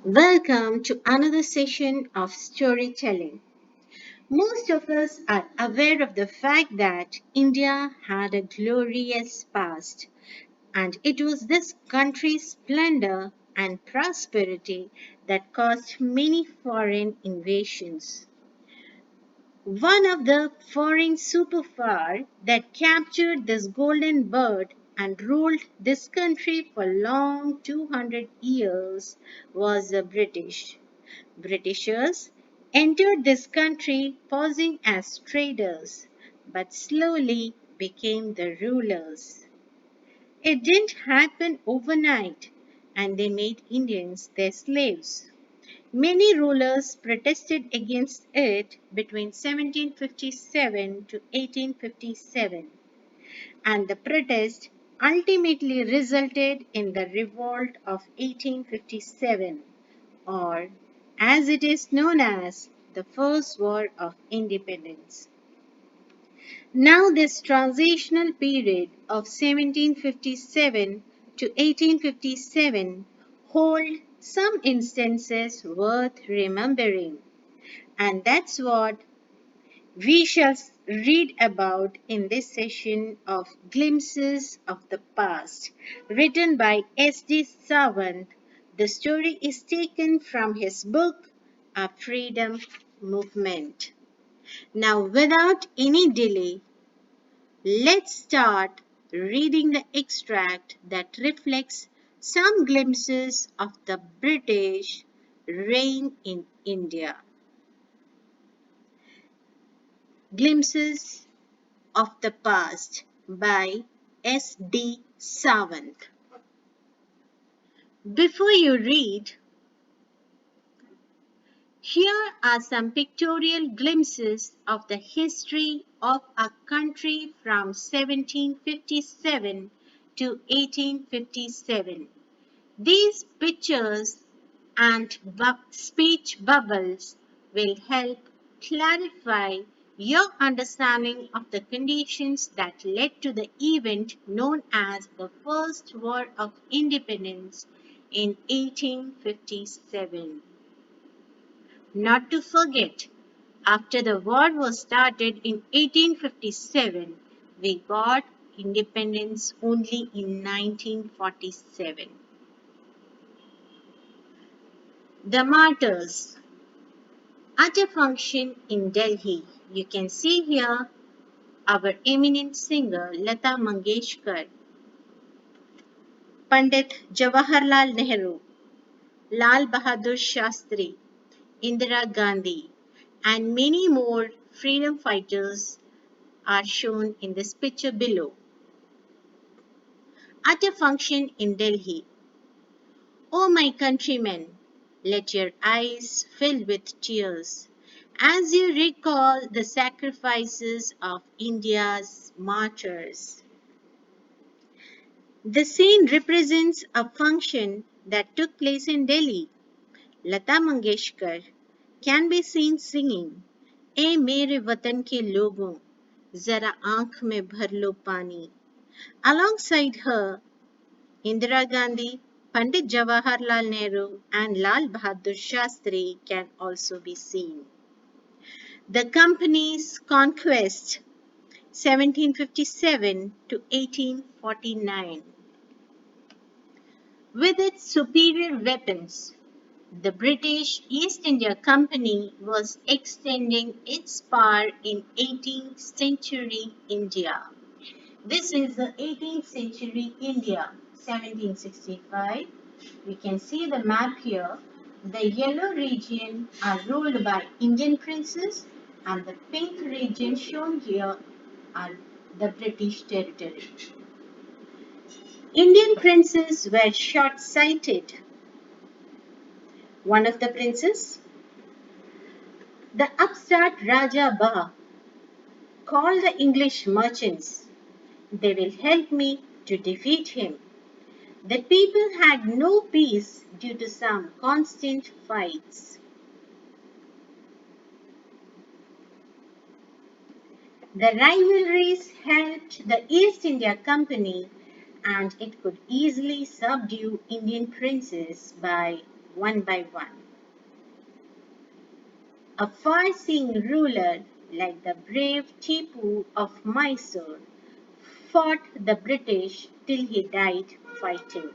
Welcome to another session of storytelling. Most of us are aware of the fact that India had a glorious past, and it was this country's splendor and prosperity that caused many foreign invasions. One of the foreign superpower that captured this golden bird and ruled this country for long 200 years was the British. Britishers entered this country posing as traders, but slowly became the rulers. It didn't happen overnight, and they made Indians their slaves. Many rulers protested against it between 1757 to 1857, and the protest ultimately resulted in the Revolt of 1857, or as it is known as the First War of Independence. Now, this transitional period of 1757 to 1857 hold some instances worth remembering, and that's what we shall read about in this session of Glimpses of the Past, written by S.D. Sawant. The story is taken from his book, A Freedom Movement. Now, without any delay, let's start reading the extract that reflects some glimpses of the British reign in India. Glimpses of the Past by S.D. Sawant. Before you read, here are some pictorial glimpses of the history of our country from 1757 to 1857. These pictures and speech bubbles will help clarify your understanding of the conditions that led to the event known as the First War of Independence in 1857. Not to forget, after the war was started in 1857, we got independence only in 1947. The Martyrs. At a function in Delhi, you can see here our eminent singer Lata Mangeshkar, Pandit Jawaharlal Nehru, Lal Bahadur Shastri, Indira Gandhi, and many more freedom fighters are shown in this picture below. At a function in Delhi, O my countrymen, let your eyes fill with tears as you recall the sacrifices of India's martyrs. The scene represents a function that took place in Delhi. Lata Mangeshkar can be seen singing, "ए मेरे वतन के लोगों, जरा आँख में भर लो पानी." Alongside her, Indira Gandhi, Pandit Jawaharlal Nehru, and Lal Bahadur Shastri can also be seen. The Company's Conquest, 1757 to 1849. With its superior weapons, the British East India Company was extending its power in 18th century India. This is the 18th century India, 1765. We can see the map here. The yellow region are ruled by Indian princes, and the pink region shown here are the British territory. Indian princes were short-sighted. One of the princes, the upstart Raja Ba, called the English merchants. They will help me to defeat him. The people had no peace due to some constant fights. The rivalries helped the East India Company, and it could easily subdue Indian princes by one by one. A far-seeing ruler like the brave Tipu of Mysore fought the British till he died fighting.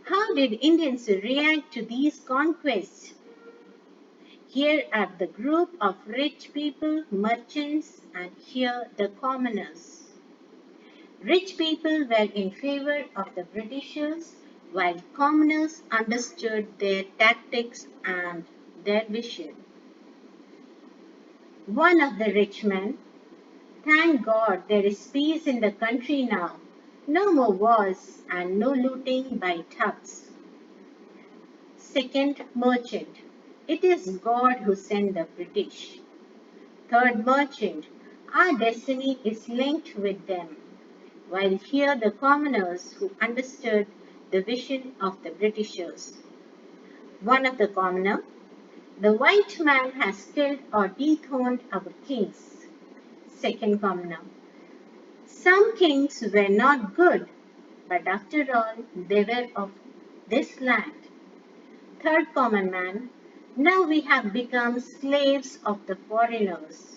How did Indians react to these conquests? Here are the group of rich people, merchants, and here the commoners. Rich people were in favor of the Britishers, while commoners understood their tactics and their vision. One of the rich men, "Thank God there is peace in the country now. No more wars and no looting by thugs." Second merchant, "It is God who sent the British." Third merchant, "Our destiny is linked with them." While here the commoners who understood the vision of the Britishers. One of the commoner, "The white man has killed or dethroned our kings." Second commoner, "Some kings were not good, but after all they were of this land." Third common man, "Now we have become slaves of the foreigners."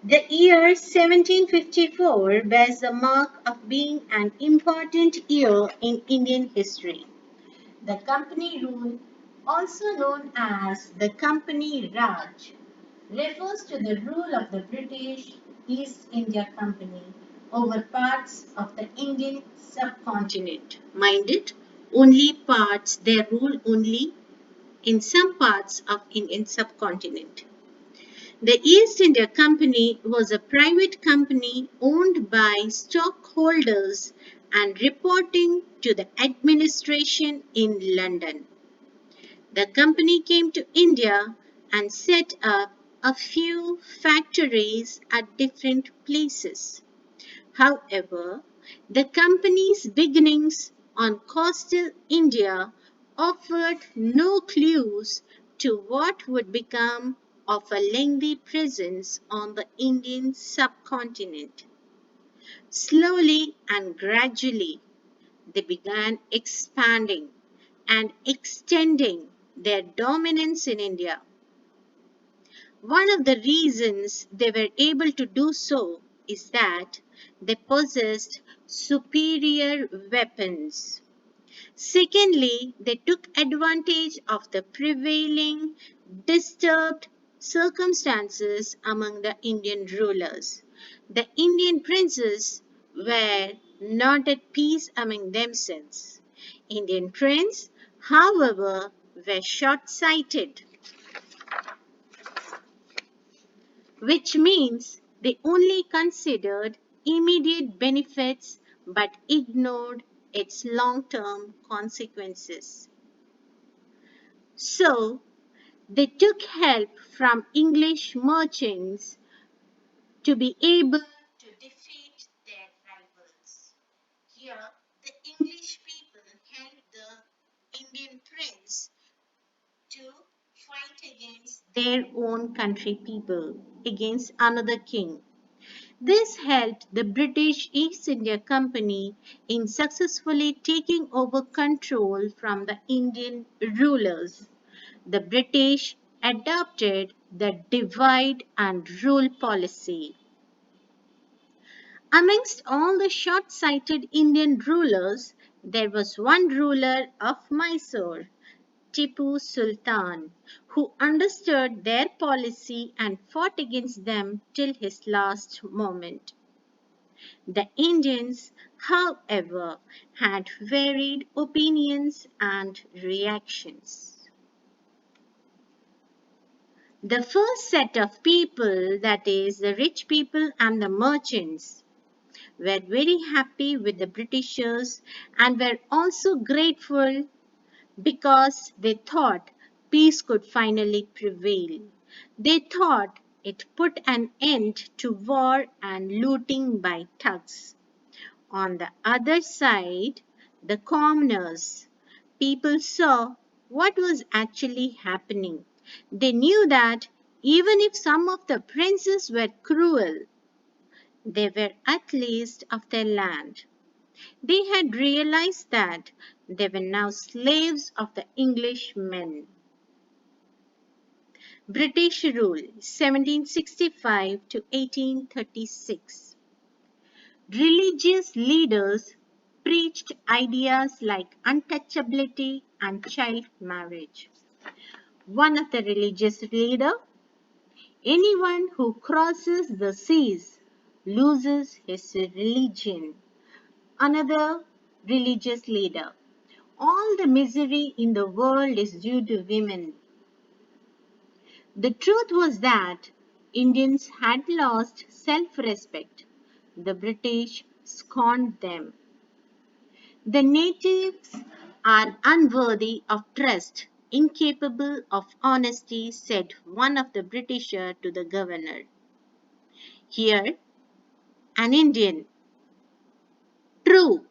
The year 1754 bears the mark of being an important year in Indian history. The Company rule, also known as the Company Raj, refers to the rule of the British East India Company over parts of the Indian subcontinent. Mind it, only parts, they rule only in some parts of Indian subcontinent. The East India Company was a private company owned by stockholders and reporting to the administration in London. The company came to India and set up a few factories at different places. However, the company's beginnings on coastal India offered no clues to what would become of a lengthy presence on the Indian subcontinent. Slowly and gradually, they began expanding and extending their dominance in India. One of the reasons they were able to do so is that they possessed superior weapons. Secondly, they took advantage of the prevailing disturbed circumstances among the Indian rulers. The Indian princes were not at peace among themselves. Indian princes, however, were short-sighted, which means they only considered immediate benefits but ignored its long-term consequences. So, they took help from English merchants to be able to defeat their rivals. Here, the English people helped the Indian prince to fight against their own country people, against another king. This helped the British East India Company in successfully taking over control from the Indian rulers. The British adopted the divide and rule policy. Amongst all the short-sighted Indian rulers, there was one ruler of Mysore, Tipu Sultan, who understood their policy and fought against them till his last moment. The Indians, however, had varied opinions and reactions. The first set of people, that is, the rich people and the merchants, were very happy with the Britishers and were also grateful because they thought peace could finally prevail. They thought it put an end to war and looting by thugs. On the other side, the commoners, people saw what was actually happening. They knew that even if some of the princes were cruel, They were at least of their land. They had realized that they were now slaves of the Englishmen. British rule 1765 to 1836. Religious leaders preached ideas like untouchability and child marriage. One of the religious leaders, anyone who crosses the seas loses his religion. Another religious leader, all the misery in the world is due to women. The truth was that Indians had lost self-respect. The British scorned them. The natives are unworthy of trust, incapable of honesty, said one of the Britishers to the governor. Here, an Indian. True,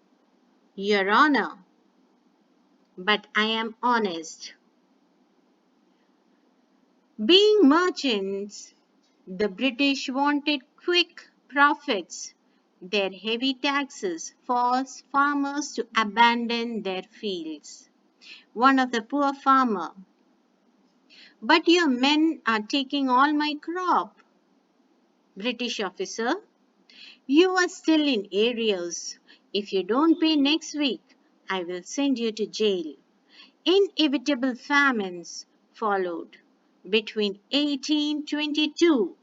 Your Honor, but I am honest. Being merchants, the British wanted quick profits. Their heavy taxes forced farmers to abandon their fields. One of the poor farmer, but your men are taking all my crop. British officer, you are still in arrears. If you don't pay next week, I will send you to jail. Inevitable famines followed. Between 1822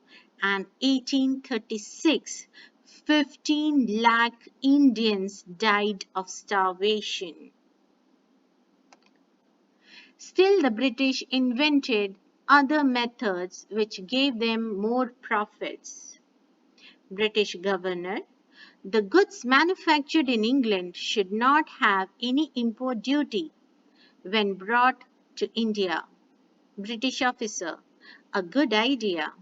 and 1836, 15 lakh Indians died of starvation. Still, the British invented other methods which gave them more profits. British governor, the goods manufactured in England should not have any import duty when brought to India. British officer, a good idea.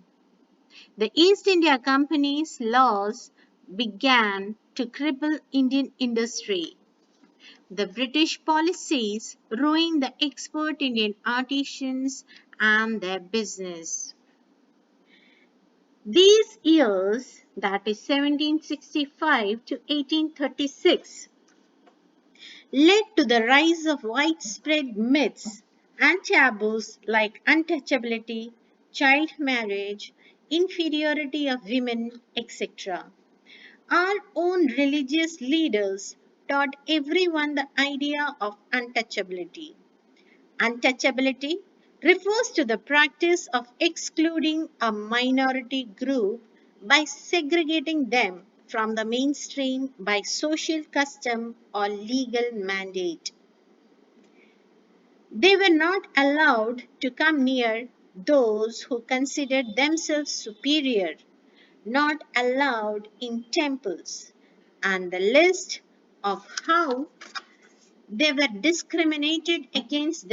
The East India Company's laws began to cripple Indian industry. The British policies ruined the expert Indian artisans and their business. These years, that is 1765 to 1836, led to the rise of widespread myths and taboos like untouchability, child marriage, inferiority of women, etc. Our own religious leaders taught everyone the idea of untouchability. Untouchability refers to the practice of excluding a minority group by segregating them from the mainstream by social custom or legal mandate. They were not allowed to come near those who considered themselves superior, not allowed in temples, and the list of how they were discriminated against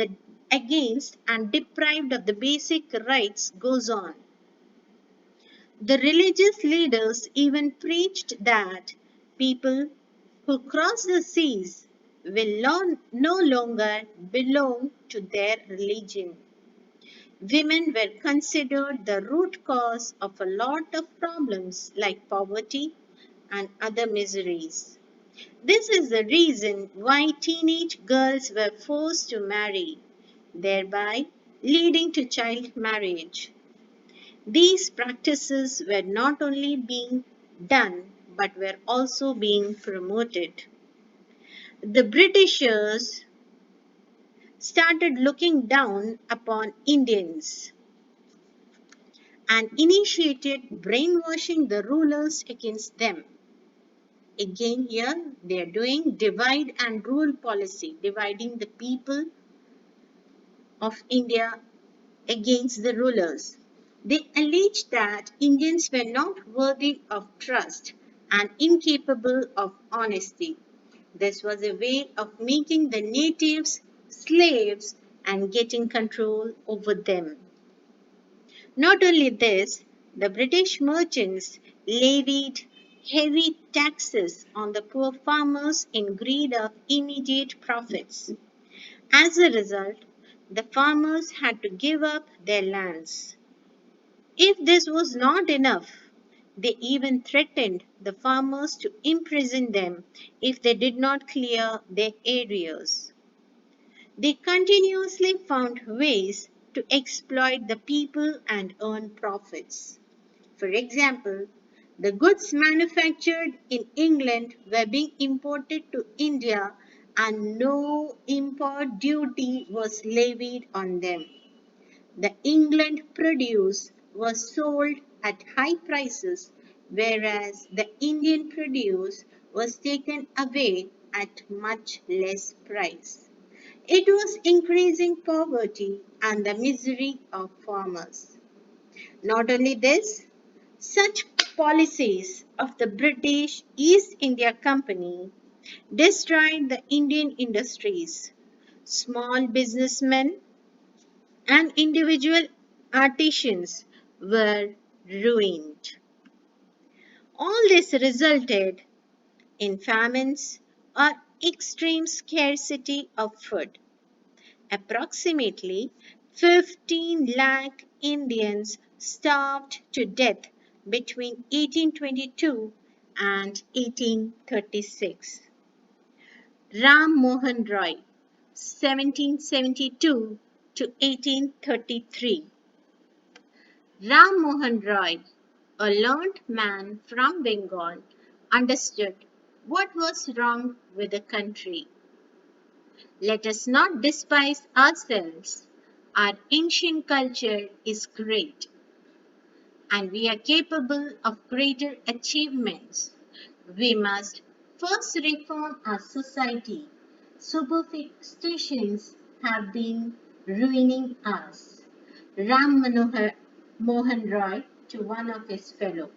and deprived of the basic rights goes on. The religious leaders even preached that people who cross the seas will no longer belong to their religion. Women were considered the root cause of a lot of problems like poverty and other miseries. This is the reason why teenage girls were forced to marry, thereby leading to child marriage. These practices were not only being done but were also being promoted. The Britishers started looking down upon Indians and initiated brainwashing the rulers against them. Again, here they are doing divide and rule policy, dividing the people of India against the rulers. They alleged that Indians were not worthy of trust and incapable of honesty. This was a way of making the natives slaves and getting control over them. Not only this, the British merchants levied heavy taxes on the poor farmers in greed of immediate profits. As a result, the farmers had to give up their lands. If this was not enough, They even threatened the farmers to imprison them if they did not clear their areas. They continuously found ways to exploit the people and earn profits. For example, the goods manufactured in England were being imported to India and no import duty was levied on them. The England produce was sold at high prices, whereas the Indian produce was taken away at much less price. It was increasing poverty and the misery of farmers. Not only this, such policies of the British East India Company destroyed the Indian industries. Small businessmen and individual artisans were ruined. All this resulted in famines or extreme scarcity of food. Approximately 15 lakh Indians starved to death between 1822 and 1836. Ram Mohan Roy, 1772 to 1833. Ram Mohan Roy, a learned man from Bengal, understood what was wrong with the country. Let us not despise ourselves. Our ancient culture is great, and we are capable of greater achievements. We must first reform our society. Superstitions have been ruining us. Ram Manohar Mohan Roy to one of his fellows.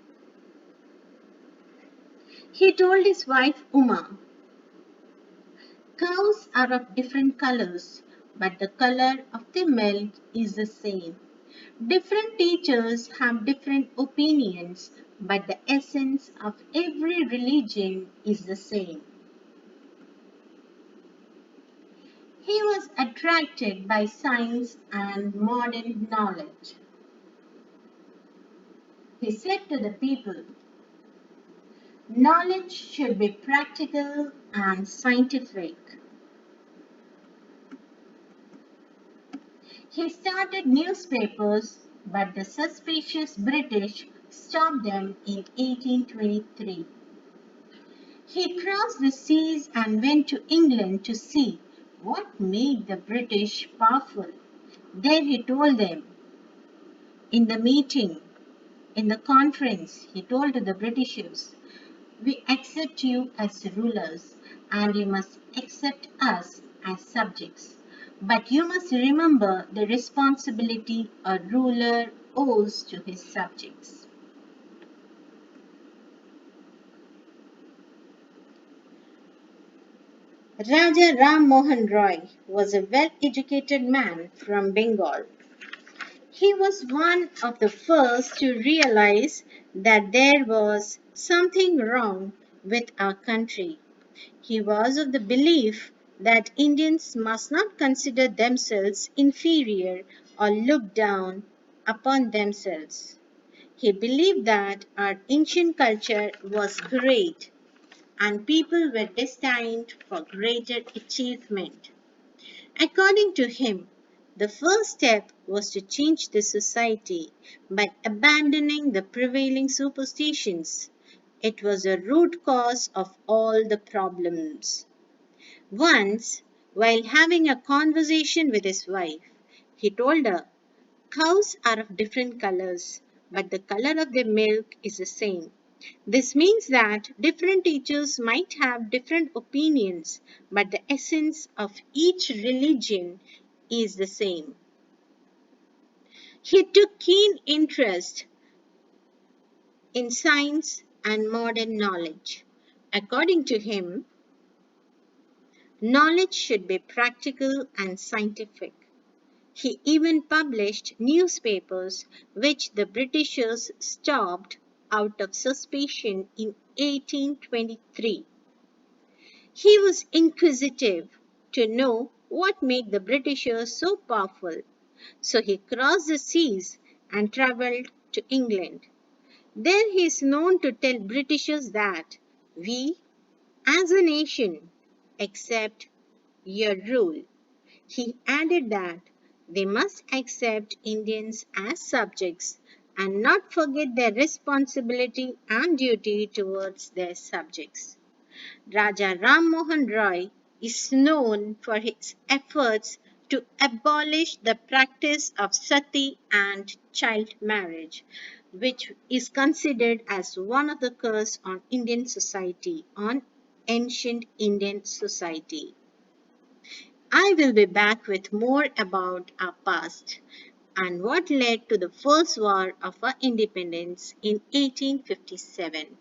He told his wife Uma, cows are of different colors, but the color of the milk is the same. Different teachers have different opinions, but the essence of every religion is the same. He was attracted by science and modern knowledge. He said to the people, knowledge should be practical and scientific. He started newspapers, but the suspicious British stopped them in 1823. He crossed the seas and went to England to see what made the British powerful. There he told them, in the meeting, in the conference, he told to the Britishers, we accept you as rulers and you must accept us as subjects. But you must remember the responsibility a ruler owes to his subjects. Raja Ram Mohan Roy was a well-educated man from Bengal. He was one of the first to realize that there was something wrong with our country. He was of the belief that Indians must not consider themselves inferior or look down upon themselves. He believed that our ancient culture was great and people were destined for greater achievement. According to him, the first step was to change the society by abandoning the prevailing superstitions. It was a root cause of all the problems. Once, while having a conversation with his wife, he told her, cows are of different colors, but the color of their milk is the same. This means that different teachers might have different opinions, but the essence of each religion is the same. He took keen interest in science and modern knowledge. According to him, knowledge should be practical and scientific. He even published newspapers which the Britishers stopped out of suspicion in 1823. He was inquisitive to know what made the Britishers so powerful, so he crossed the seas and traveled to England. There he is known to tell Britishers that we, as a nation, accept your rule. He added that they must accept Indians as subjects and not forget their responsibility and duty towards their subjects. Raja Ram Mohan Roy is known for his efforts to abolish the practice of sati and child marriage, which is considered as one of the curse on Indian society, on ancient Indian society. I will be back with more about our past and what led to the first war of our independence in 1857.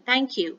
Thank you.